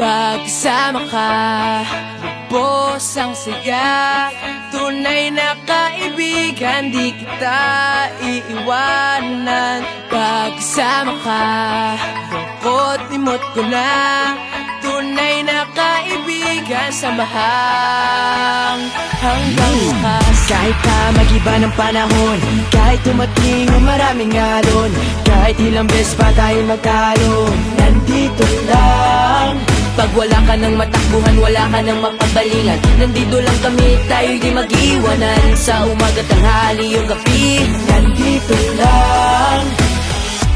Pagsama ka, lubos ang saya. Tunay na kaibigan, di kita iiwanan. Pagsama ka, lungkot limot ko na. Tunay na kaibigan, samahang hanggang wakas. Kahit pa mag-iba ng panahon, kahit tumating ang maraming alon, kahit ilang beses pa tayo magtalo, nandito lang. Pag wala ka ng matakbuhan, wala ka ng mapagbalingan, nandito lang kami, tayo di mag-iwanan. Sa umaga, tanghali o gabi, nandito lang.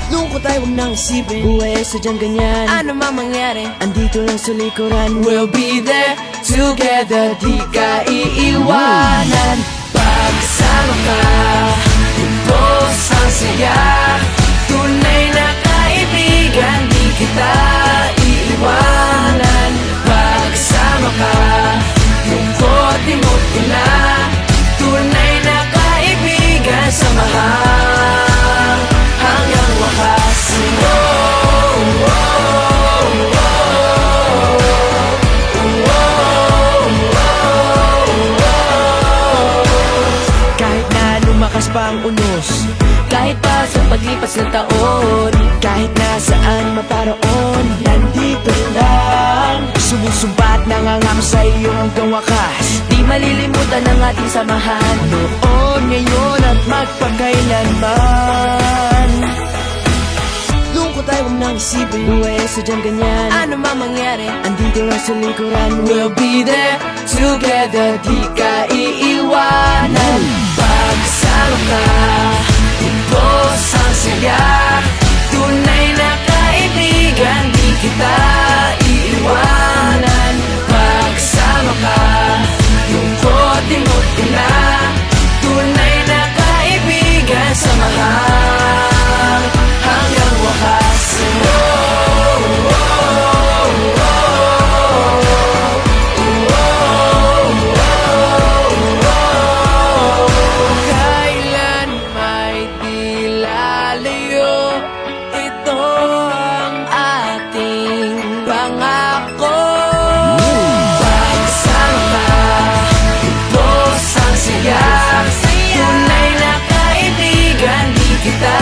Lungkot tayo, huwag nang isipin, buhay sadyang ganyan, ano man mangyari, andito lang sa likuran. We'll be there together, di ka iiwanan. Pagsama ka, lubos ang saya. Tunay na kaibigan, di kita iiwanan. Pagsama ka, lungkot limot ko na. Tunay na kaibigan, samahang hanggang wakas. Kahit na lumakas pa ang unos, kahit pa sa paglipas ng taon, kahit nasaan maparoon, nandito lang. Sumusumpa at nangangako sa iyo hanggang wakas. Di malilimutan ang ating samahan, noon, ngayon at magpakailanman. Lungkot tayo, huwag nang isipin, buhay sadyang ganyan, ano man mangyari, andito lang sa likuran. We'll be there together, di ka iiwanan. Pagsama ka, lubos ang saya. Tunay na kaibigan, di kita iiwanan. Pagsama ka, lungkot limot ko na. Tunay na kaibigan, samahang hanggang wakas. Kailan may di lalayo, ito ang ating pangako. Pagsama ka, lubos ang saya. Tunay na kaibigan, di kita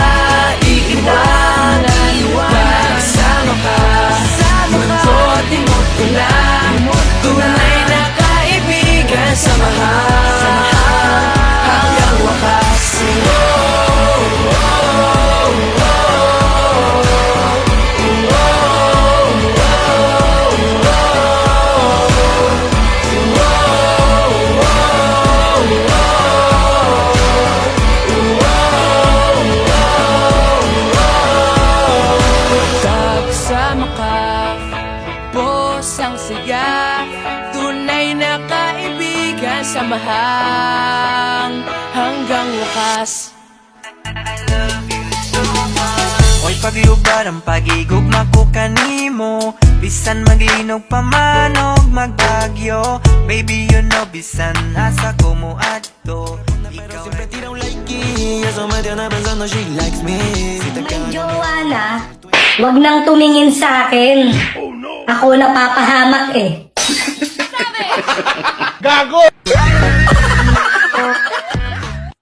iiwanan. Pagsama ka, lungkot limot ko na. Tunay na kaibigan, samahang hanggang wakas. Pagsama ka, lubos ang saya. Tunay na kaibigan, samahang hanggang wakas. Oy pagyubad ang pagigugma ko kanimo, bisan maglinog pa man og magbagyo. Baby you know bisan asa ko mo adto. Pero siempre tira un like y eso me tiene pensando she likes me. Si te May jowa na, wag nang tumingin sa akin. Ako napapahamak eh.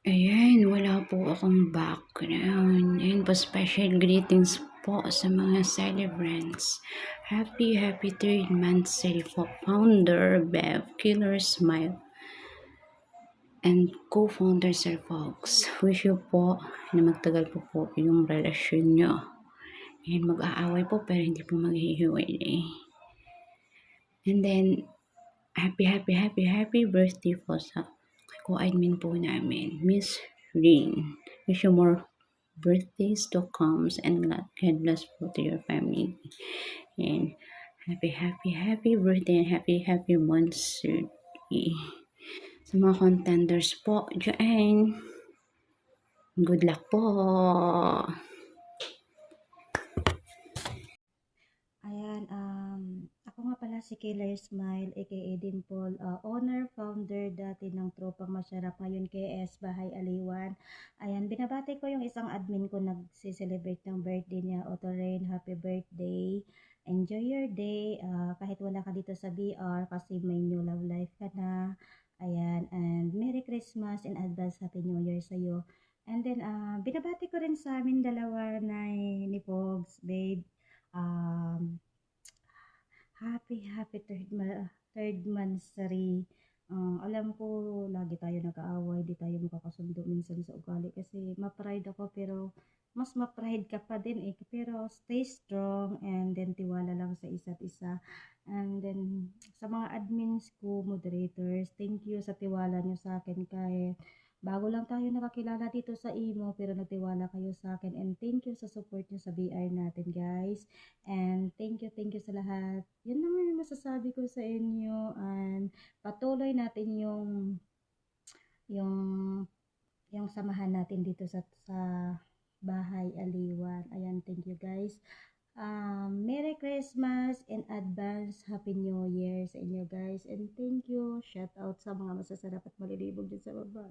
Ayan, wala po akong background. Ayan po, special greetings po sa mga celebrants. Happy 3rd month po, founder Bev Killer Smile and co-founder Sir Fox. Wish you po na magtagal po yung relasyon nyo. Ayan, mag-aaway po pero hindi po maghihiwalay. And then, happy birthday po sa co-admin po namin, Miss Rin. Wish you more birthdays to come and God bless po to your family. And happy birthday and happy months. Sa mga contenders po dyan, good luck po. Ayan, ako nga pala si Killer Smile, aka Dimple, owner, founder dati ng Tropang Masyarap, ngayon KS Bahay Aliwan. Ayan, binabati ko yung isang admin ko nagsi-celebrate ng birthday niya, Otto Rain, happy birthday. Enjoy your day. Kahit wala ka dito sa BR kasi may new love life ka na. Ayan. And Merry Christmas in advance. Happy New Year sa'yo. And then, binabati ko rin sa amin dalawa na ni Pogs, babe. Happy third monthsary. Alam ko, lagi tayo nag-aaway, di tayo makakasundo minsan sa ugali kasi ma-pride ako pero mas ma-pride ka pa din eh. Pero stay strong and then tiwala lang sa isa't isa. And then sa mga admins ko, moderators, thank you sa tiwala nyo sa akin kahit bago lang tayo nakakilala dito sa Imo pero nagtiwala kayo sa akin and thank you sa support nyo sa BR natin guys. And thank you sa lahat. Yun naman yung masasabi ko sa inyo and patuloy natin yung yung samahan natin dito sa bahay Aliwan. Ayan, thank you guys. Merry Christmas in advance. Happy New Year sa inyo guys. And thank you. Shout out sa mga masasarap at malilibog din sa baba.